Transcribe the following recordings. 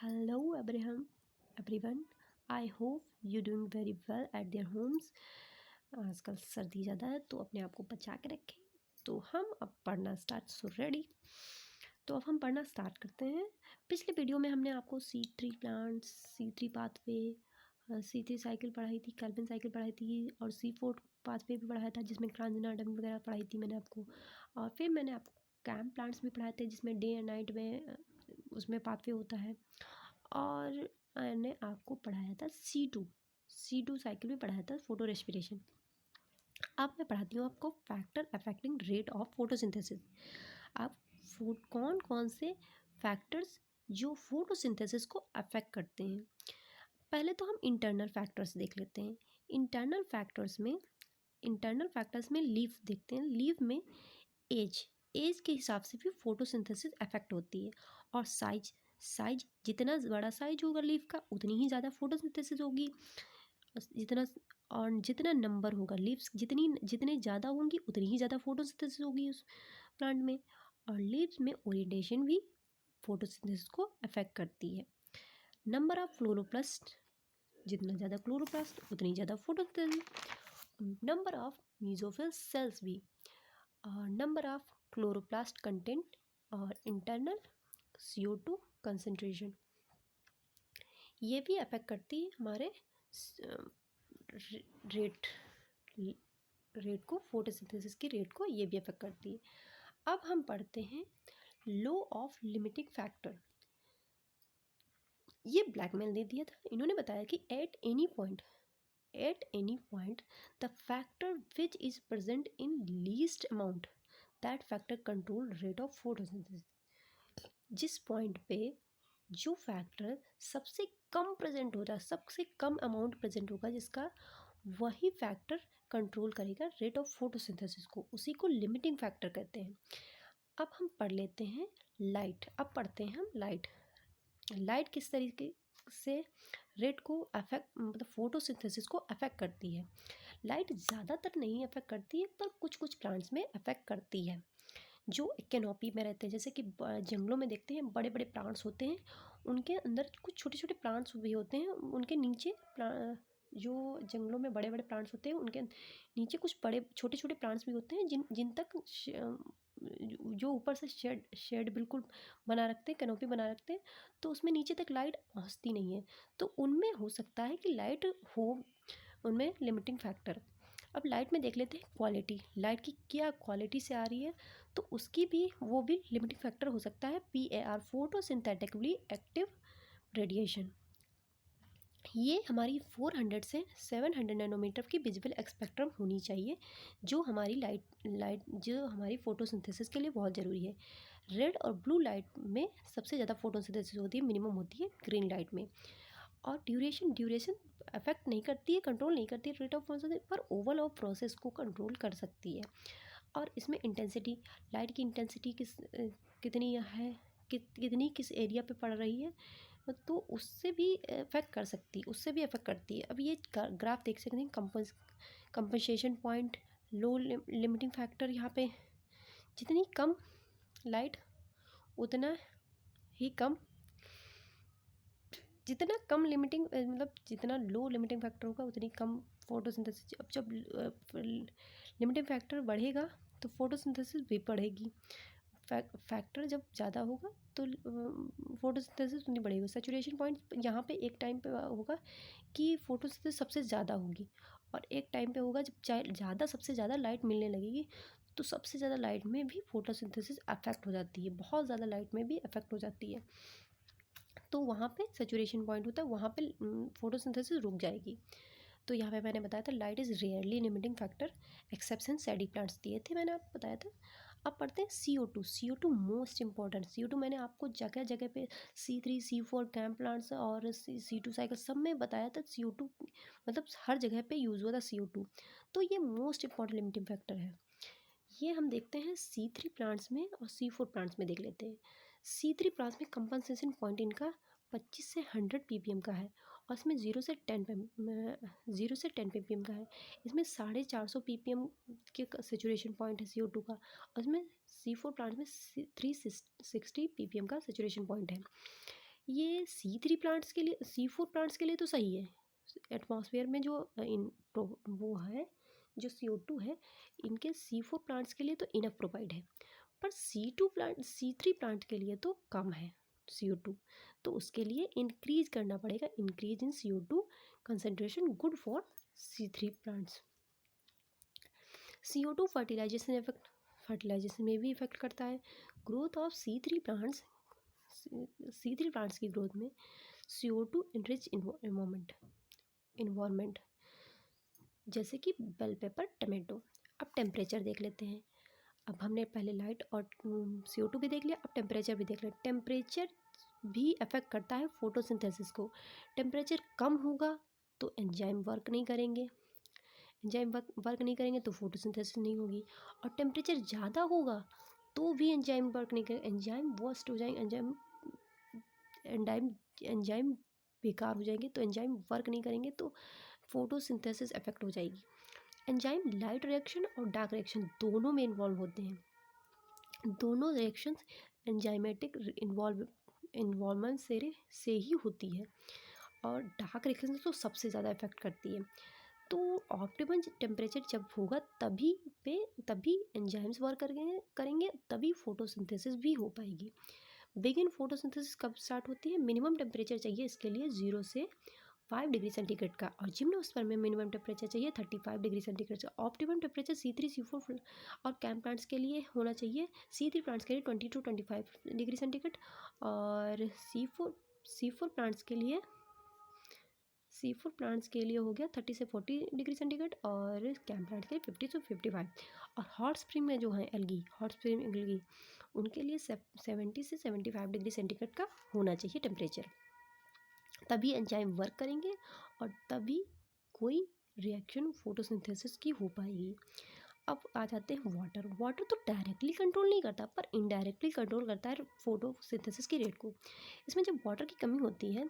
Hello everyone. I hope you doing very well at their homes. आजकल सर्दी ज़्यादा है तो अपने आप को बचा के रखें। तो हम अब पढ़ना रेडी। तो अब हम पढ़ना स्टार्ट करते हैं। पिछले वीडियो में हमने आपको C3 plants, C3 pathway, C3 cycle पढ़ाई थी, कैल्विन साइकिल पढ़ाई थी और C4 पाथवे भी पढ़ाया था जिसमें ट्रांजिनाडम वगैरह पढ़ाई थी मैंने आपको। और फिर मैंने आपको कैम्प प्लांट्स भी पढ़ाए थे जिसमें डे एंड नाइट में उसमें पाथवे होता है। और मैंने आपको पढ़ाया था C2 साइकिल भी पढ़ाया था, फोटो रेस्पिरेशन। अब मैं पढ़ाती हूँ आपको factor affecting rate of photosynthesis. अब कौन कौन से फैक्टर्स जो फोटोसिंथेसिस को अफेक्ट करते हैं। पहले तो हम इंटरनल फैक्टर्स देख लेते हैं। इंटरनल फैक्टर्स में लीफ देखते हैं। लीफ में एज के हिसाब से भी फोटोसिंथेसिस अफेक्ट होती है। और साइज जितना बड़ा साइज होगा लीफ का उतनी ही ज़्यादा फोटोसिंथेसिस होगी। जितना नंबर होगा लीव्स जितने ज़्यादा होंगी उतनी ही ज़्यादा फोटोसिंथेसिस होगी उस प्लांट में। और लीव्स में ओरिएंटेशन भी फोटोसिंथेसिस को अफेक्ट करती है। नंबर ऑफ क्लोरोप्लास्ट, जितना ज़्यादा क्लोरोप्लास्ट उतनी ज़्यादा photosynthesis. Number of mesophyll cells भी, और नंबर ऑफ क्लोरोप्लास्ट कंटेंट और इंटरनल CO2 कंसंट्रेशन, ये भी अफेक्ट करती है हमारे रेट को, फोटोसिंथेसिस की रेट को ये भी अफेक्ट करती है। अब हम पढ़ते हैं लॉ ऑफ लिमिटिंग फैक्टर। ये ब्लैकमेल दे दिया था। इन्होंने बताया कि at any point the factor which is present in least amount that factor control rate of photosynthesis. जिस पॉइंट पे जो फैक्टर सबसे कम प्रेजेंट होता है, सबसे कम अमाउंट प्रेजेंट होगा, जिसका वही फैक्टर कंट्रोल करेगा रेट ऑफ फोटोसिंथेसिस को, उसी को लिमिटिंग फैक्टर कहते हैं। अब हम पढ़ लेते हैं लाइट। अब पढ़ते हैं हम लाइट किस तरीके से रेट को मतलब फोटोसिंथेसिस को अफेक्ट करती है। लाइट ज़्यादातर नहीं अफेक्ट करती है, पर कुछ कुछ प्लांट्स में अफेक्ट करती है जो कैनोपी में रहते हैं। जैसे कि जंगलों में देखते हैं बड़े बड़े प्लांट्स होते हैं, उनके अंदर कुछ छोटे छोटे प्लांट्स भी होते हैं। उनके नीचे जो जंगलों में बड़े बड़े प्लांट्स होते हैं उनके नीचे कुछ बड़े छोटे छोटे प्लांट्स भी होते हैं जिन तक जो ऊपर से शेड बिल्कुल बना रखते हैं, कैनोपी बना रखते हैं, तो उसमें नीचे तक लाइट पहुंचती नहीं है। तो उनमें हो सकता है कि लाइट हो, उनमें लिमिटिंग फैक्टर। अब लाइट में देख लेते हैं क्वालिटी, लाइट की क्या क्वालिटी से आ रही है, तो उसकी भी वो भी लिमिटिंग फैक्टर हो सकता है। PAR, photosynthetically active radiation. ये हमारी 400 से 700 नैनोमीटर की विजिबल स्पेक्ट्रम होनी चाहिए, जो हमारी लाइट जो हमारी फोटोसिंथेसिस के लिए बहुत ज़रूरी है। रेड और ब्लू लाइट में सबसे ज़्यादा फोटोसिंथेसिस होती है, मिनिमम होती है ग्रीन लाइट में। और ड्यूरेशन अफेक्ट नहीं करती है, कंट्रोल नहीं करती है रेट ऑफ फोटोसिंथेसिस, पर ओवरऑल प्रोसेस को कंट्रोल कर सकती है। और इसमें इंटेंसिटी, लाइट की इंटेंसिटी कितनी है, किस एरिया पे पड़ रही है, तो उससे भी अफेक्ट करती है। अब ये ग्राफ देख सकते हैं, कंपनसेशन पॉइंट, लो लिमिटिंग फैक्टर। यहाँ पे जितनी कम लाइट उतना ही कम, जितना कम लिमिटिंग मतलब जितना लो लिमिटिंग फैक्टर होगा उतनी कम फोटोसिंथेसिस। अब जब लिमिटिंग फैक्टर बढ़ेगा तो फोटोसिंथेसिस भी बढ़ेगी। फैक्टर जब ज़्यादा होगा तो फोटोसिंथेसिस उतनी बढ़ेगी। सैचुरेशन पॉइंट यहाँ पे एक टाइम पे होगा कि फोटोसिंथेसिस सबसे ज़्यादा होगी, और एक टाइम पे होगा जब सबसे ज़्यादा लाइट मिलने लगेगी, तो सबसे ज़्यादा लाइट में भी फोटोसिंथेसिस अफेक्ट हो जाती है, बहुत ज़्यादा लाइट में भी अफेक्ट हो जाती है। तो वहाँ पे सैचुरेशन पॉइंट होता है, वहाँ पे फोटोसिंथेसिस रुक जाएगी। तो यहाँ पे मैंने बताया था light is rarely limiting factor exception सैडी plants दिए थे, मैंने आपको बताया था। अब पढ़ते हैं CO2 मोस्ट इंपॉर्टेंट। CO2 मैंने आपको जगह जगह पे C3 C4 कैम्प प्लांट्स और C2 साइकिल सब में बताया था। CO2 मतलब हर जगह पे यूज़ हुआ था CO2, तो ये मोस्ट इंपॉर्टेंट लिमिटिंग फैक्टर है। ये हम देखते हैं C3 प्लांट्स में और C4 प्लांट्स में देख लेते हैं। C3 प्लांट्स में कंपनसेशन पॉइंट इनका 25 से 100 ppm का है, और इसमें 0 से 10 ppm का है। इसमें 450 ppm के सेचुरेशन पॉइंट है CO2 का, और इसमें C4 प्लांट में 360 ppm का सेचुरेशन पॉइंट है। ये C3 प्लांट्स के लिए, C4 प्लांट्स के लिए तो सही है। एटमॉस्फेयर में जो वो है, जो CO2 है, इनके C4 प्लांट्स के लिए तो इनफ प्रोवाइड है, पर C3 प्लांट के लिए तो कम है CO2, तो उसके लिए इंक्रीज करना पड़ेगा। Increase in CO2 concentration good for C3 plants. CO2 fertilisation में भी इफेक्ट करता है। Growth of C3 plants, C3 plants की ग्रोथ में CO2 इनरिच इन्वायरमेंट, जैसे कि बेल पेपर, टमाटो। अब टेम्परेचर देख लेते हैं। अब हमने पहले लाइट और CO2 भी देख लिया, अब टेम्परेचर भी देख लिया। टेम्परेचर भी अफेक्ट करता है फोटोसिंथेसिस को। टेम्परेचर कम होगा तो एंजाइम वर्क नहीं करेंगे, एंजाइम वर्क नहीं करेंगे तो फोटोसिंथेसिस नहीं होगी। और टेम्परेचर ज़्यादा होगा तो भी एंजाइम वर्क नहीं करेंगे, एंजाइम वर्स्ट हो जाएंगे, एंजाइम बेकार हो जाएंगे, तो एंजाइम वर्क नहीं करेंगे तो फोटोसिंथेसिस अफेक्ट हो जाएगी। एंजाइम लाइट रिएक्शन और डार्क रिएक्शन दोनों में इन्वॉल्व होते हैं। दोनों रिएक्शंस एंजाइमेटिक इन्वॉल्वमेंट से ही होती है, और डार्क रिएक्शन तो सबसे ज़्यादा इफेक्ट करती है। तो ऑप्टिमम टेम्परेचर जब होगा तभी एंजाइम्स वर्क करेंगे, तभी फोटोसिंथेसिस भी हो पाएगी। बिगिन फोटोसिंथेसिस कब स्टार्ट होती है? मिनिमम टेम्परेचर चाहिए इसके लिए 0 से 5 डिग्री सेंटीग्रेड का, और जिम्नोस्फीयर में मिनिमम टेम्परेचर चाहिए 35 डिग्री सेंटीग्रेड का। ऑप्टिमम टेम्परेचर C3 C4 और कैम प्लांट्स के लिए होना चाहिए, C3 प्लांट्स के लिए 20 to 25 डिग्री सेंटीग्रेड, और C4 प्लांट्स के लिए हो गया 30 से 40 डिग्री सेंटीग्रेड, और कैम प्लांट्स के लिए 50 से 55। और हॉट स्प्रिंग में जो है एल्गी, उनके लिए 70 से 75 डिग्री सेंटीग्रेड का होना चाहिए टेम्परेचर, तभी एंजाइम वर्क करेंगे और तभी कोई रिएक्शन फोटोसिंथेसिस की हो पाएगी। अब आ जाते हैं वाटर तो डायरेक्टली कंट्रोल नहीं करता, पर इनडायरेक्टली कंट्रोल करता है फोटोसिंथेसिस की रेट को। इसमें जब वाटर की कमी होती है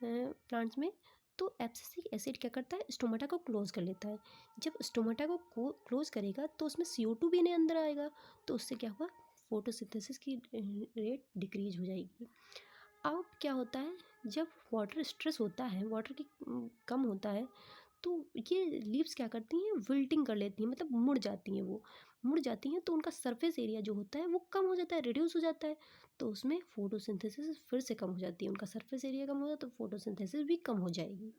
प्लांट्स में, तो एब्सिसिक एसिड क्या करता है? स्टोमाटा को क्लोज कर लेता है। जब स्टोमाटा को क्लोज करेगा तो उसमें CO2 भी नहीं अंदर आएगा, तो उससे क्या हुआ? फोटोसिंथेसिस की रेट डिक्रीज हो जाएगी। अब क्या होता है, जब वाटर स्ट्रेस होता है, वाटर की कम होता है, तो ये लीव्स क्या करती हैं? विल्टिंग कर लेती हैं, मतलब मुड़ जाती हैं। वो मुड़ जाती हैं तो उनका सरफेस एरिया जो होता है वो कम हो जाता है, रिड्यूस हो जाता है, तो उसमें फोटोसिंथेसिस फिर से कम हो जाती है। उनका सरफेस एरिया कम हो जाता है तो फोटोसिंथेसिस भी कम हो जाएगी।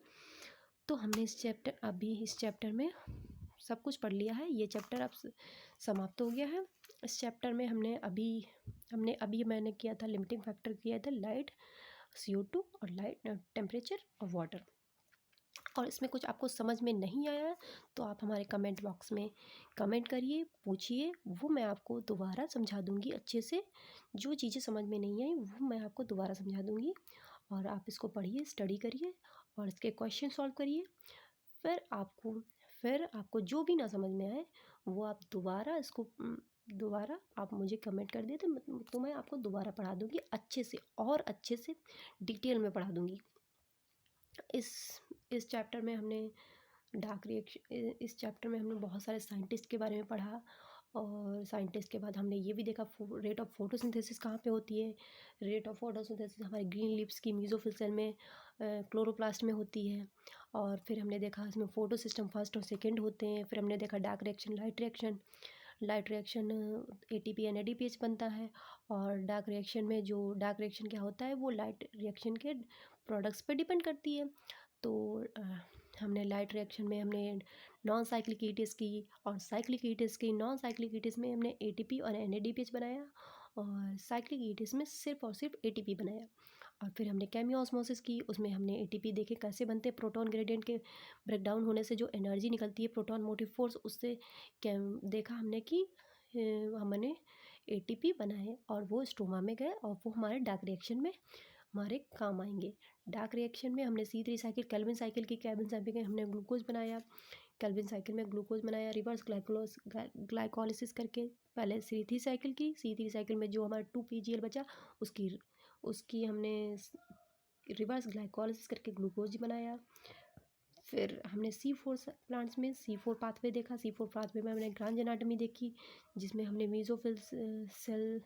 तो हमने इस चैप्टर में सब कुछ पढ़ लिया है। ये चैप्टर अब समाप्त हो गया है। इस चैप्टर में हमने अभी मैंने किया था, लिमिटिंग फैक्टर किया था लाइट, CO2 और लाइट टेम्परेचर और वाटर। और इसमें कुछ आपको समझ में नहीं आया तो आप हमारे कमेंट बॉक्स में कमेंट करिए, पूछिए, वो मैं आपको दोबारा समझा दूंगी अच्छे से। जो चीज़ें समझ में नहीं आई वो मैं आपको दोबारा समझा दूंगी, और आप इसको पढ़िए, स्टडी करिए और इसके क्वेश्चन सॉल्व करिए। फिर आपको जो भी ना समझ में आए वो आप दोबारा आप मुझे कमेंट कर दिए तो मैं आपको दोबारा पढ़ा दूंगी अच्छे से, और अच्छे से डिटेल में पढ़ा दूंगी। इस चैप्टर में हमने इस चैप्टर में हमने बहुत सारे साइंटिस्ट के बारे में पढ़ा, और साइंटिस्ट के बाद हमने ये भी देखा रेट ऑफ फोटोसिंथेसिस कहाँ पे होती है। रेट ऑफ फोटोसिंथेसिस हमारे ग्रीन लीव्स की मेसोफिल सेल में, क्लोरोप्लास्ट में होती है। और फिर हमने देखा इसमें फोटो सिस्टम फर्स्ट और सेकंड होते हैं। फिर हमने देखा dark reaction, light reaction ATP या NADPH बनता है। और डार्क रिएक्शन क्या होता है, वो लाइट रिएक्शन के प्रोडक्ट्स पे डिपेंड करती है। तो हमने लाइट रिएक्शन में हमने नॉन साइक्लिक ईटीएस की और साइक्लिक ईटीएस की। नॉन साइक्लिक ईटीएस में हमने ATP और NADPH बनाया, और साइक्लिक ईटीएस में सिर्फ और सिर्फ ATP बनाया। और फिर हमने केमियोस्मोसिस की, उसमें हमने ATP देखे कैसे बनते, प्रोटॉन ग्रेडियंट के ब्रेकडाउन होने से जो एनर्जी निकलती है, प्रोटॉन मोटिव फोर्स, उससे देखा हमने कि हमने ATP बनाए और वो स्टोमा में गए, और वो हमारे डार्क रिएक्शन में हमारे काम आएंगे। डार्क रिएक्शन में हमने C3 साइकिल, कैल्विन साइकिल की, हमने ग्लूकोज बनाया, कैल्विन साइकिल में ग्लूकोज बनाया, रिवर्स ग्लाइकोलिसिस करके पहले C3 साइकिल की। C3 साइकिल में जो हमारा 2PGL बचा उसकी हमने रिवर्स ग्लाइकोलिसिस करके ग्लूकोज बनाया। फिर हमने C4 प्लांट्स में C4 पाथवे देखा। C4 पाथवे में हमने ग्रांज एनाटमी देखी, जिसमें हमने मेसोफिल सेल,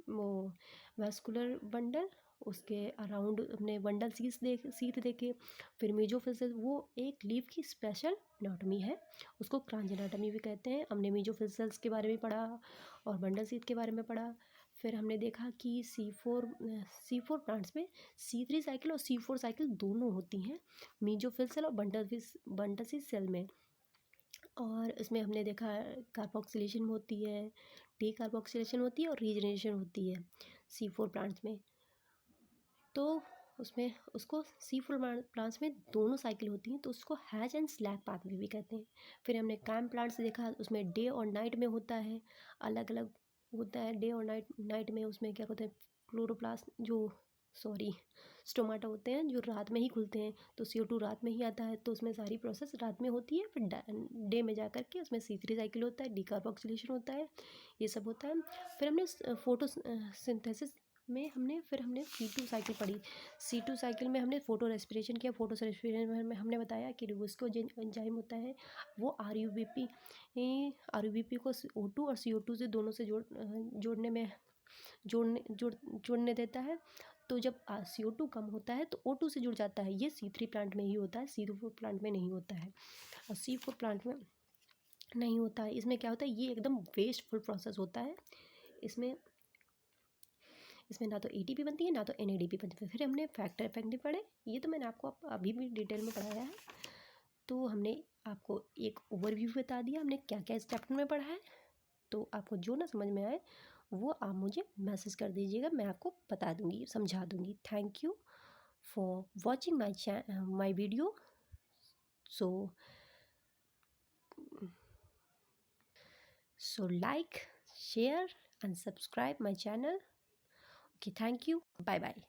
वो वैस्कुलर बंडल, उसके अराउंड हमने बंडल सीथ देखे। फिर मेजोफिजिल वो एक लीफ की स्पेशल एनाटॉमी है, उसको क्रांच एनाटॉमी भी कहते हैं। हमने मेजोफिजिल्स के बारे में पढ़ा और बंडल सीथ के बारे में पढ़ा। फिर हमने देखा कि सी फोर प्लांट्स में C3 साइकिल और C4 साइकिल दोनों होती हैं मेजोफिजिल और बंडल सीथ सेल में। और इसमें हमने देखा कार्बोक्सिलेशन होती है, डी कार्बोक्सिलेशन होती है और रीजनरेशन होती है C4 प्लांट्स में। तो उसमें उसको C4 प्लांट्स में दोनों साइकिल होती हैं, तो उसको हैज एंड स्लैक पाथवे भी कहते हैं। फिर हमने कैम प्लांट्स देखा, उसमें डे और नाइट में होता है, अलग अलग होता है डे और नाइट में। उसमें क्या होता है, क्लोरोप्लास्ट स्टोमाटा होते हैं जो रात में ही खुलते हैं, तो CO2 रात में ही आता है, तो उसमें सारी प्रोसेस रात में होती है। फिर डे में जा कर के उसमें C3 साइकिल होता है, डिकार्बोक्सिलेशन होता है, ये सब होता है। फिर हमने फोटोसिंथेसिस में हमने C2 साइकिल पढ़ी। C2 साइकिल में हमने फोटो रेस्पिरेशन किया। फोटो रेस्पिरेशन में हमने बताया कि रिबोस्को एंजाइम होता है, वो RUBP को O2 और CO2 से दोनों से जोड़ने देता है। तो जब CO2 कम होता है तो O2 से जुड़ जाता है। ये C3 प्लांट में ही होता है, C4 प्लांट में नहीं होता है, और C4 प्लांट में नहीं होता है। इसमें क्या होता है, ये एकदम वेस्टफुल प्रोसेस होता है। इसमें ना तो ATP बनती है ना तो NADP बनती है। फिर हमने फैक्टर इफेक्ट भी पढ़े, ये तो मैंने आपको अभी भी डिटेल में पढ़ाया है। तो हमने आपको एक ओवरव्यू बता दिया, हमने क्या क्या इस चैप्टर में पढ़ा है। तो आपको जो ना समझ में आए वो आप मुझे मैसेज कर दीजिएगा, मैं आपको बता दूंगी, समझा दूंगी। Thank you for watching my video. So like, share and subscribe my channel. Okay, thank you. Bye bye.